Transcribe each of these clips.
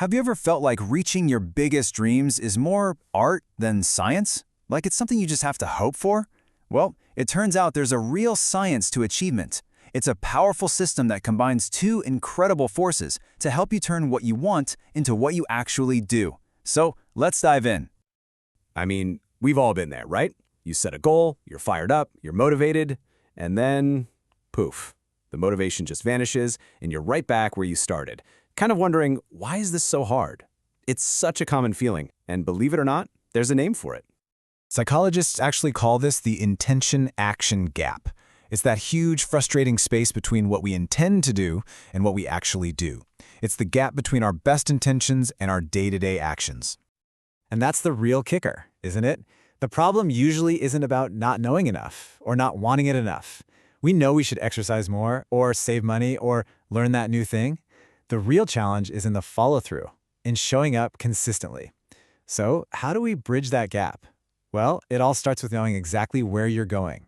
Have you ever felt like reaching your biggest dreams is more art than science? Like it's something you just have to hope for? Well, it turns out there's a real science to achievement. It's a powerful system that combines two incredible forces to help you turn what you want into what you actually do. So let's dive in. I mean, we've all been there, right? You set a goal, you're fired up, you're motivated, and then, poof, the motivation just vanishes and you're right back where you started. Kind of wondering, why is this so hard? It's such a common feeling, and believe it or not, there's a name for it. Psychologists actually call this the intention-action gap. It's that huge, frustrating space between what we intend to do and what we actually do. It's the gap between our best intentions and our day-to-day actions. And that's the real kicker, isn't it? The problem usually isn't about not knowing enough or not wanting it enough. We know we should exercise more or save money or learn that new thing. The real challenge is in the follow-through, in showing up consistently. So how do we bridge that gap? Well, it all starts with knowing exactly where you're going.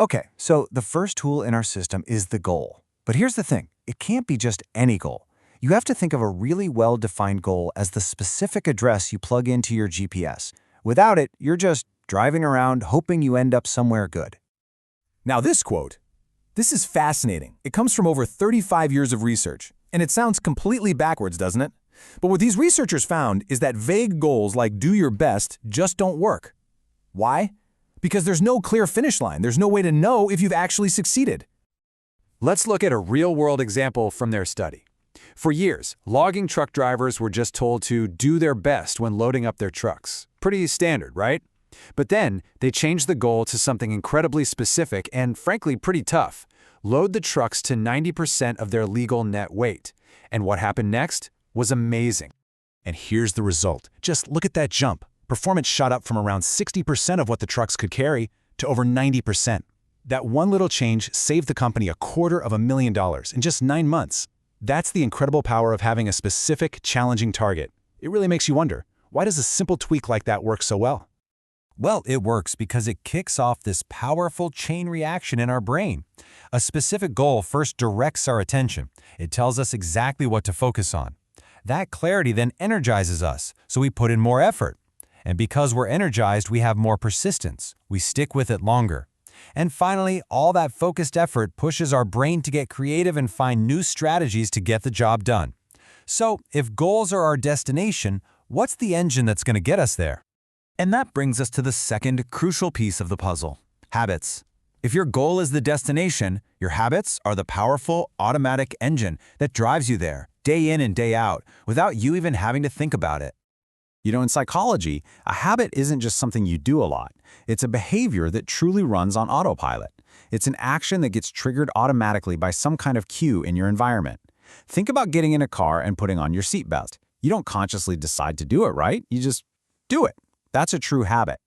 Okay, so the first tool in our system is the goal. But here's the thing, it can't be just any goal. You have to think of a really well-defined goal as the specific address you plug into your GPS. Without it, you're just driving around hoping you end up somewhere good. Now this quote, this is fascinating. It comes from over 35 years of research, and it sounds completely backwards, doesn't it? But what these researchers found is that vague goals like do your best just don't work. Why? Because there's no clear finish line. There's no way to know if you've actually succeeded. Let's look at a real-world example from their study. For years, logging truck drivers were just told to do their best when loading up their trucks. Pretty standard, right? But then, they changed the goal to something incredibly specific and, frankly, pretty tough. Load the trucks to 90% of their legal net weight. And what happened next was amazing. And here's the result. Just look at that jump. Performance shot up from around 60% of what the trucks could carry to over 90%. That one little change saved the company $250,000 in just 9 months. That's the incredible power of having a specific, challenging target. It really makes you wonder, why does a simple tweak like that work so well? Well, it works because it kicks off this powerful chain reaction in our brain. A specific goal first directs our attention. It tells us exactly what to focus on. That clarity then energizes us, so we put in more effort. And because we're energized, we have more persistence. We stick with it longer. And finally, all that focused effort pushes our brain to get creative and find new strategies to get the job done. So, if goals are our destination, what's the engine that's going to get us there? And that brings us to the second crucial piece of the puzzle, habits. If your goal is the destination, your habits are the powerful, automatic engine that drives you there, day in and day out, without you even having to think about it. You know, in psychology, a habit isn't just something you do a lot. It's a behavior that truly runs on autopilot. It's an action that gets triggered automatically by some kind of cue in your environment. Think about getting in a car and putting on your seatbelt. You don't consciously decide to do it, right? You just do it. That's a true habit.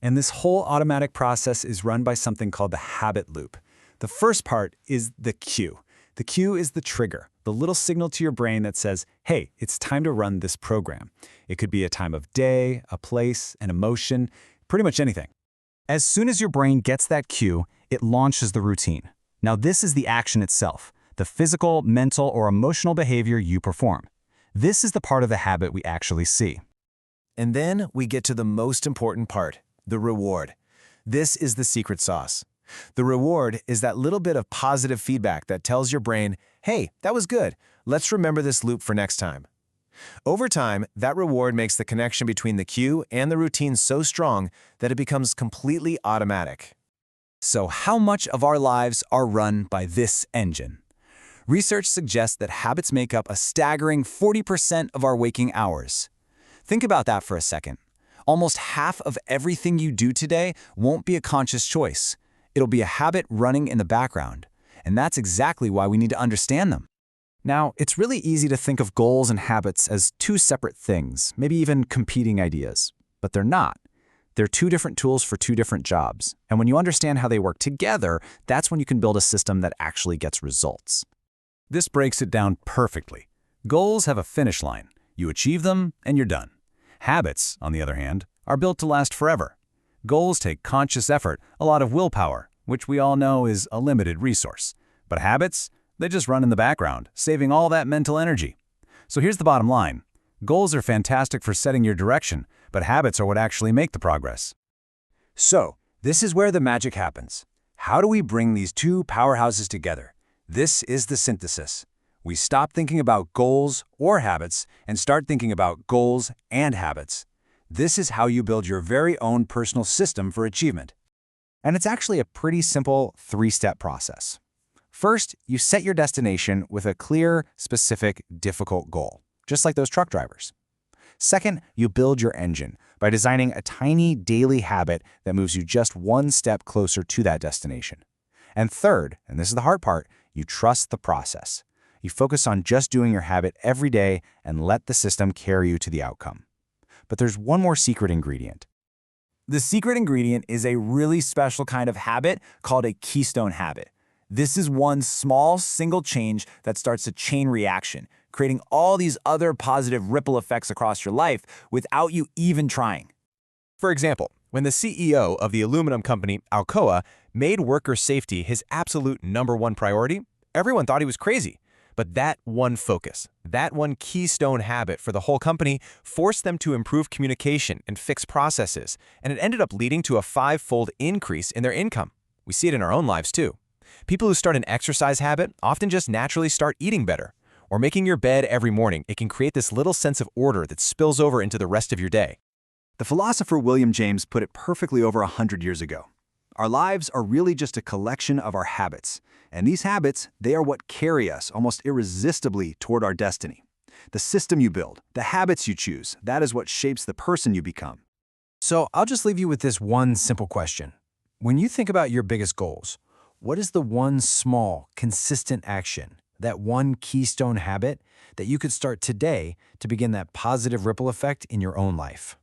And this whole automatic process is run by something called the habit loop. The first part is the cue. The cue is the trigger, the little signal to your brain that says, hey, it's time to run this program. It could be a time of day, a place, an emotion, pretty much anything. As soon as your brain gets that cue, it launches the routine. Now this is the action itself, the physical, mental, or emotional behavior you perform. This is the part of the habit we actually see. And then we get to the most important part, the reward. This is the secret sauce. The reward is that little bit of positive feedback that tells your brain, hey, that was good. Let's remember this loop for next time. Over time, that reward makes the connection between the cue and the routine so strong that it becomes completely automatic. So how much of our lives are run by this engine? Research suggests that habits make up a staggering 40% of our waking hours. Think about that for a second. Almost half of everything you do today won't be a conscious choice. It'll be a habit running in the background. And that's exactly why we need to understand them. Now, it's really easy to think of goals and habits as two separate things, maybe even competing ideas. But they're not. They're two different tools for two different jobs. And when you understand how they work together, that's when you can build a system that actually gets results. This breaks it down perfectly. Goals have a finish line. You achieve them, and you're done. Habits, on the other hand, are built to last forever. Goals take conscious effort, a lot of willpower, which we all know is a limited resource. But habits, they just run in the background, saving all that mental energy. So here's the bottom line. Goals are fantastic for setting your direction, but habits are what actually make the progress. So, this is where the magic happens. How do we bring these two powerhouses together? This is the synthesis. We stop thinking about goals or habits and start thinking about goals and habits. This is how you build your very own personal system for achievement. And it's actually a pretty simple 3-step process. First, you set your destination with a clear, specific, difficult goal, just like those truck drivers. Second, you build your engine by designing a tiny daily habit that moves you just one step closer to that destination. And third, and this is the hard part, you trust the process. You focus on just doing your habit every day and let the system carry you to the outcome. But there's one more secret ingredient. The secret ingredient is a really special kind of habit called a keystone habit. This is one small, single change that starts a chain reaction, creating all these other positive ripple effects across your life without you even trying. For example, when the CEO of the aluminum company Alcoa made worker safety his absolute #1 priority, everyone thought he was crazy. But that one focus, that one keystone habit for the whole company forced them to improve communication and fix processes, and it ended up leading to a 5-fold increase in their income. We see it in our own lives too. People who start an exercise habit often just naturally start eating better. Or making your bed every morning, it can create this little sense of order that spills over into the rest of your day. The philosopher William James put it perfectly over 100 years ago. Our lives are really just a collection of our habits. And these habits, they are what carry us almost irresistibly toward our destiny. The system you build, the habits you choose, that is what shapes the person you become. So I'll just leave you with this one simple question. When you think about your biggest goals, what is the one small, consistent action, that one keystone habit that you could start today to begin that positive ripple effect in your own life?